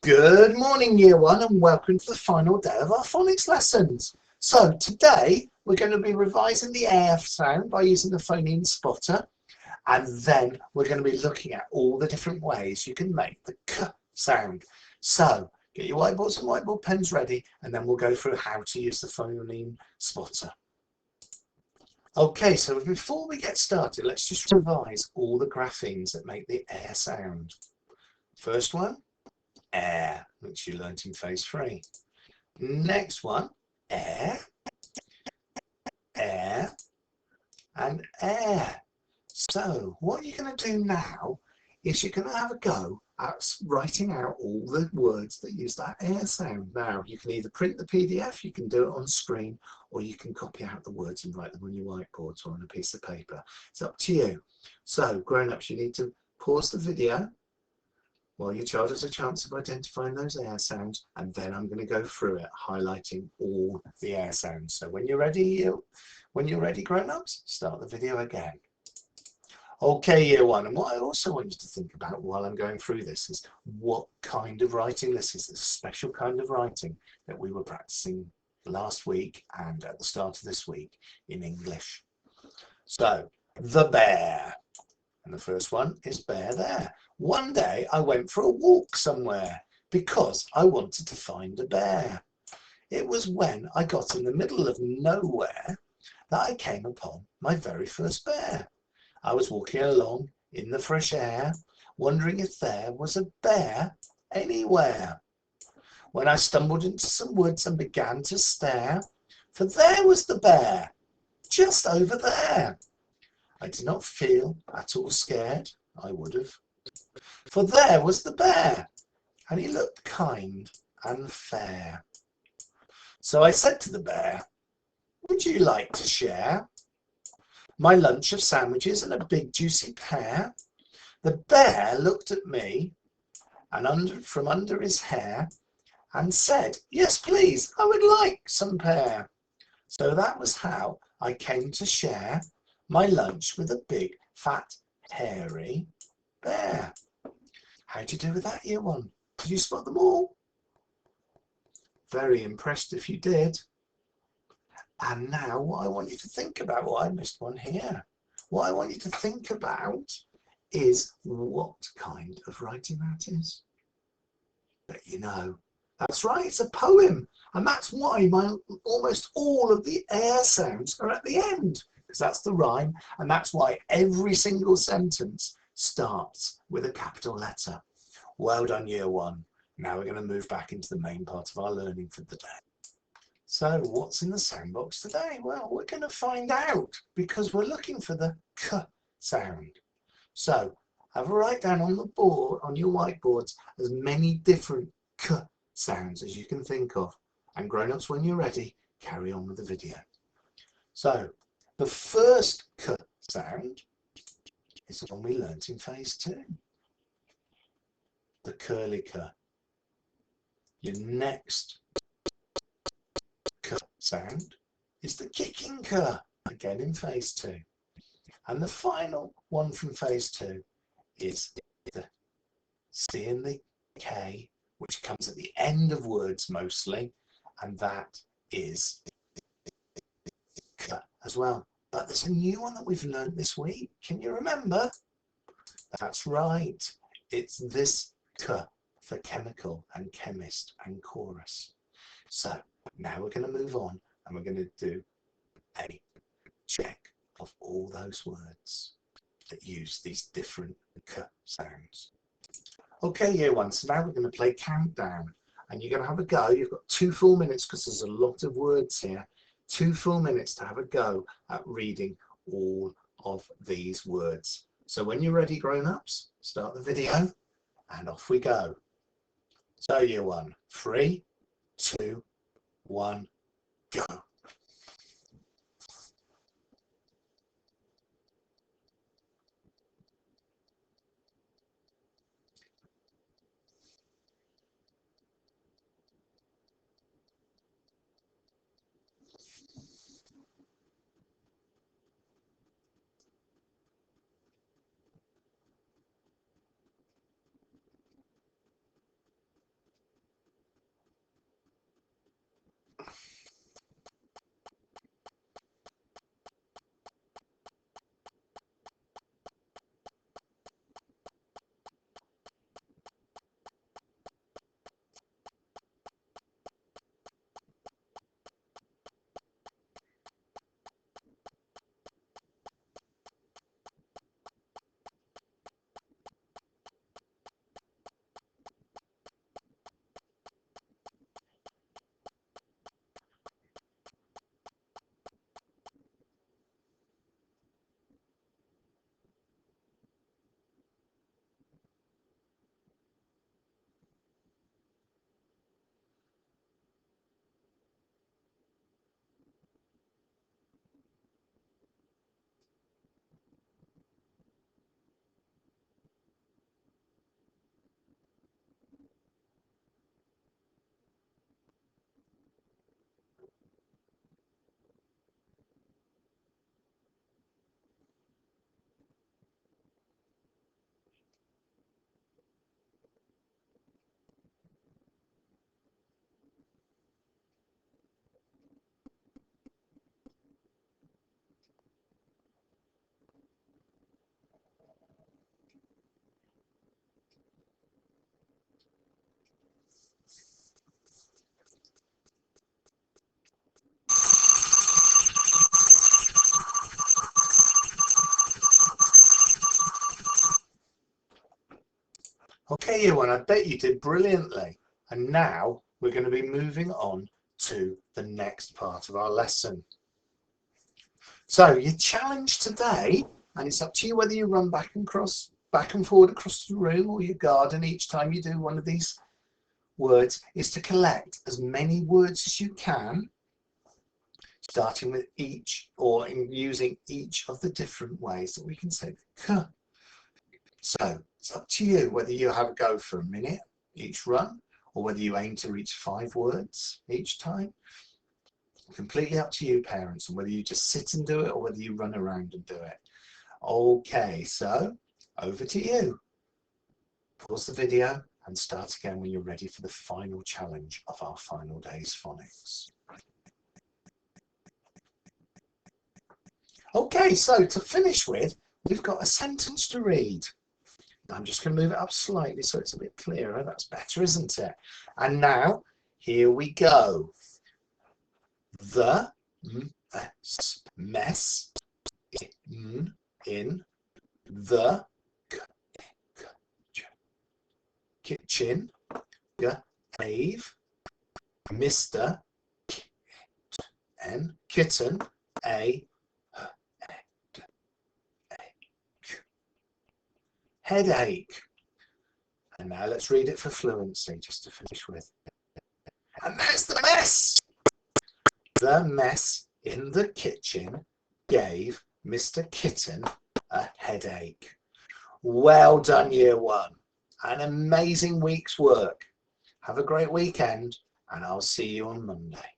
Good morning, Year 1, and welcome to the final day of our phonics lessons. So today we're going to be revising the air sound by using the Phoneme Spotter, and then we're going to be looking at all the different ways you can make the k sound. So get your whiteboards and whiteboard pens ready, and then we'll go through how to use the Phoneme Spotter. Okay, so before we get started, let's just revise all the graphemes that make the air sound. First one, air, which you learnt in phase 3. Next one, air, air, and air. So what you're going to do now is you're going to have a go at writing out all the words that use that air sound. Now, you can either print the PDF, you can do it on screen, or you can copy out the words and write them on your whiteboards or on a piece of paper. It's up to you. So, grown-ups, you need to pause the video while your child has a chance of identifying those air sounds, and then I'm going to go through it, highlighting all the air sounds. So when you're ready, grown-ups, start the video again. Okay, Year 1, and what I also want you to think about while I'm going through this is what kind of writing this is. It's a special kind of writing that we were practicing last week and at the start of this week in English. So, the bear. And the first one is bear there. One day I went for a walk somewhere because I wanted to find a bear. It was when I got in the middle of nowhere that I came upon my very first bear. I was walking along in the fresh air, wondering if there was a bear anywhere, when I stumbled into some woods and began to stare, for there was the bear, just over there. I did not feel at all scared, I would have, for there was the bear, and he looked kind and fair. So I said to the bear, would you like to share my lunch of sandwiches and a big juicy pear? The bear looked at me and from under his hair and said, yes, please, I would like some pear. So that was how I came to share my lunch with a big, fat, hairy bear. How'd you do with that, Year 1? Did you spot them all? Very impressed if you did. And now what I want you to think about, I missed one here. What I want you to think about is what kind of writing that is. But you know, that's right, it's a poem. And that's why almost all of the air sounds are at the end, because that's the rhyme, and that's why every single sentence starts with a capital letter. Well done, Year 1. Now we're going to move back into the main part of our learning for the day. So what's in the sandbox today? Well, we're going to find out, because we're looking for the k sound. So have a write down on the board, on your whiteboards, as many different k sounds as you can think of. And grown-ups, when you're ready, carry on with the video. So the first k sound is the one we learnt in phase 2. The curly k. Your next k sound is the kicking k, again in phase 2. And the final one from phase 2 is the C and the K, which comes at the end of words mostly, and that is k as well. But there's a new one that we've learned this week. Can you remember? That's right. It's this k for chemical and chemist and chorus. So now we're going to move on and we're going to do a check of all those words that use these different k sounds. Okay, Year 1, so now we're going to play countdown, and you're going to have a go. You've got 2 full minutes because there's a lot of words here. 2 full minutes to have a go at reading all of these words. So when you're ready, grown-ups, start the video and off we go. So Year 1, 3, 2, 1, go. Year 1, I bet you did brilliantly. And now we're going to be moving on to the next part of our lesson. So your challenge today, and it's up to you whether you run back and forward across the room or your garden each time you do one of these words, is to collect as many words as you can, starting with each or in using each of the different ways that we can say k. So it's up to you whether you have a go for a minute each run or whether you aim to reach 5 words each time. Completely up to you, parents, and whether you just sit and do it or whether you run around and do it. Okay, so over to you. Pause the video and start again when you're ready for the final challenge of our final day's phonics. Okay, so to finish with, we've got a sentence to read. I'm just going to move it up slightly so it's a bit clearer. That's better, isn't it? And now, here we go. The mess in the kitchen gave Mr. Kitten a headache. And now let's read it for fluency, just to finish with. And there's the mess. The mess in the kitchen gave Mr. Kitten a headache. Well done, Year 1. An amazing week's work. Have a great weekend, and I'll see you on Monday.